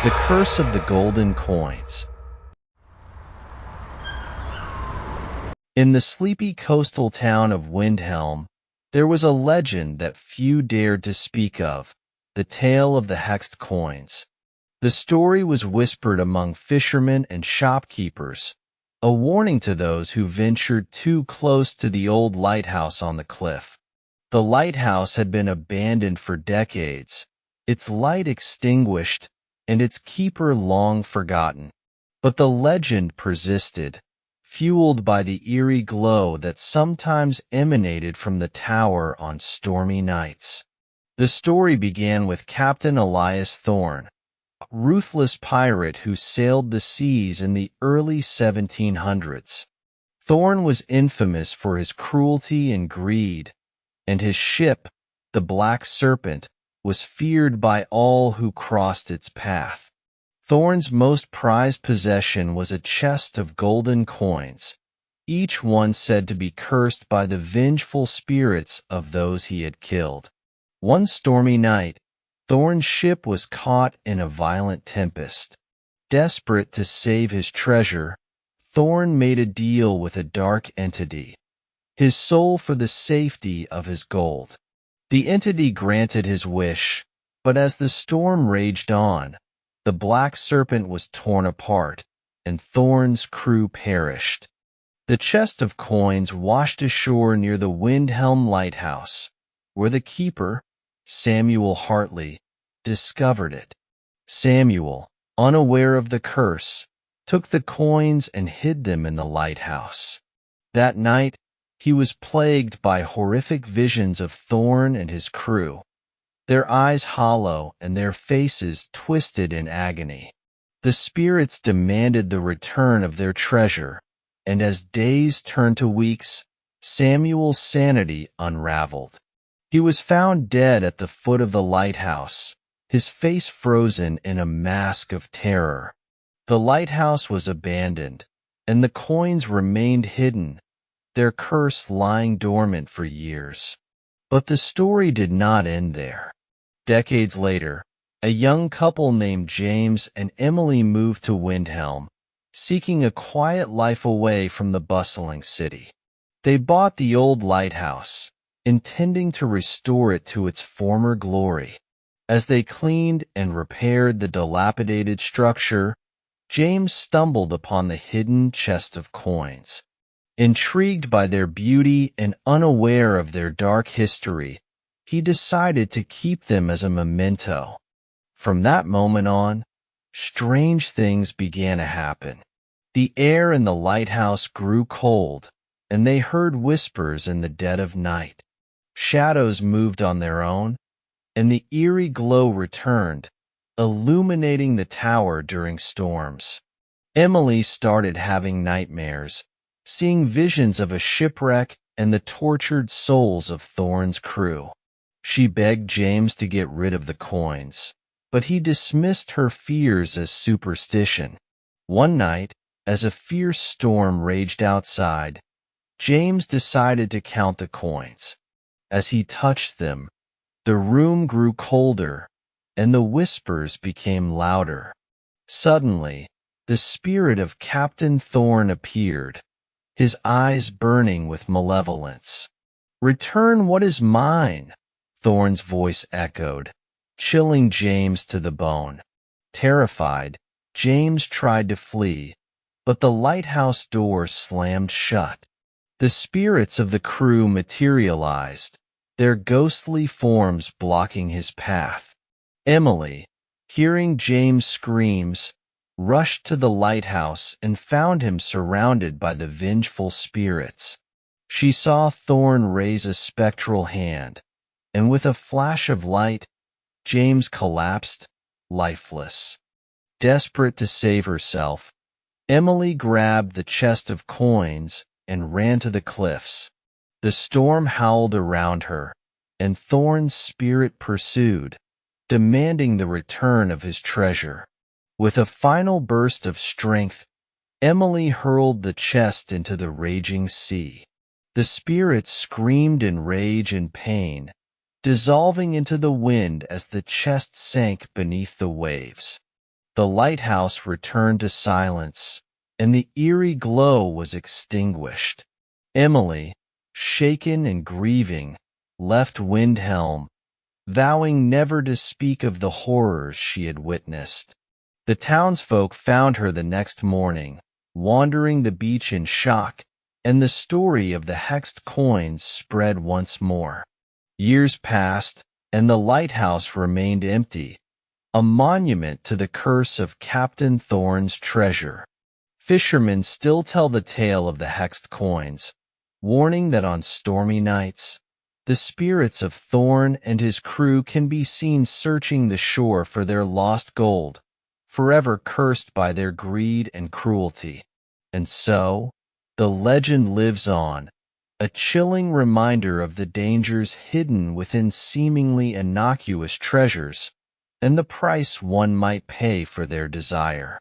The Curse of the Golden Coins. In the sleepy coastal town of Windhelm, there was a legend that few dared to speak of, the tale of the hexed coins. The story was whispered among fishermen and shopkeepers, a warning to those who ventured too close to the old lighthouse on the cliff. The lighthouse had been abandoned for decades, its light extinguished, and its keeper long forgotten. But the legend persisted, fueled by the eerie glow that sometimes emanated from the tower on stormy nights. The story began with Captain Elias Thorne, a ruthless pirate who sailed the seas in the early 1700s. Thorne was infamous for his cruelty and greed, and his ship, the Black Serpent, was feared by all who crossed its path. Thorne's most prized possession was a chest of golden coins, each one said to be cursed by the vengeful spirits of those he had killed. One stormy night, Thorne's ship was caught in a violent tempest. Desperate to save his treasure, Thorne made a deal with a dark entity, his soul for the safety of his gold. The entity granted his wish, but as the storm raged on, the Black Serpent was torn apart, and Thorne's crew perished. The chest of coins washed ashore near the Windhelm Lighthouse, where the keeper, Samuel Hartley, discovered it. Samuel, unaware of the curse, took the coins and hid them in the lighthouse. That night, he was plagued by horrific visions of Thorne and his crew, their eyes hollow and their faces twisted in agony. The spirits demanded the return of their treasure, and as days turned to weeks, Samuel's sanity unraveled. He was found dead at the foot of the lighthouse, his face frozen in a mask of terror. The lighthouse was abandoned, and the coins remained hidden, their curse lying dormant for years. But the story did not end there. Decades later, a young couple named James and Emily moved to Windhelm, seeking a quiet life away from the bustling city. They bought the old lighthouse, intending to restore it to its former glory. As they cleaned and repaired the dilapidated structure, James stumbled upon the hidden chest of coins. Intrigued by their beauty and unaware of their dark history, he decided to keep them as a memento. From that moment on, strange things began to happen. The air in the lighthouse grew cold, and they heard whispers in the dead of night. Shadows moved on their own, and the eerie glow returned, illuminating the tower during storms. Emily started having nightmares, seeing visions of a shipwreck and the tortured souls of Thorne's crew. She begged James to get rid of the coins, but he dismissed her fears as superstition. One night, as a fierce storm raged outside, James decided to count the coins. As he touched them, the room grew colder, and the whispers became louder. Suddenly, the spirit of Captain Thorne appeared, his eyes burning with malevolence. "Return what is mine," Thorne's voice echoed, chilling James to the bone. Terrified, James tried to flee, but the lighthouse door slammed shut. The spirits of the crew materialized, their ghostly forms blocking his path. Emily, hearing James' screams, rushed to the lighthouse and found him surrounded by the vengeful spirits. She saw Thorne raise a spectral hand, and with a flash of light, James collapsed, lifeless. Desperate to save herself, Emily grabbed the chest of coins and ran to the cliffs. The storm howled around her, and Thorne's spirit pursued, demanding the return of his treasure. With a final burst of strength, Emily hurled the chest into the raging sea. The spirits screamed in rage and pain, dissolving into the wind as the chest sank beneath the waves. The lighthouse returned to silence, and the eerie glow was extinguished. Emily, shaken and grieving, left Windhelm, vowing never to speak of the horrors she had witnessed. The townsfolk found her the next morning, wandering the beach in shock, and the story of the hexed coins spread once more. Years passed, and the lighthouse remained empty, a monument to the curse of Captain Thorne's treasure. Fishermen still tell the tale of the hexed coins, warning that on stormy nights, the spirits of Thorne and his crew can be seen searching the shore for their lost gold, forever cursed by their greed and cruelty. And so, the legend lives on, a chilling reminder of the dangers hidden within seemingly innocuous treasures, and the price one might pay for their desire.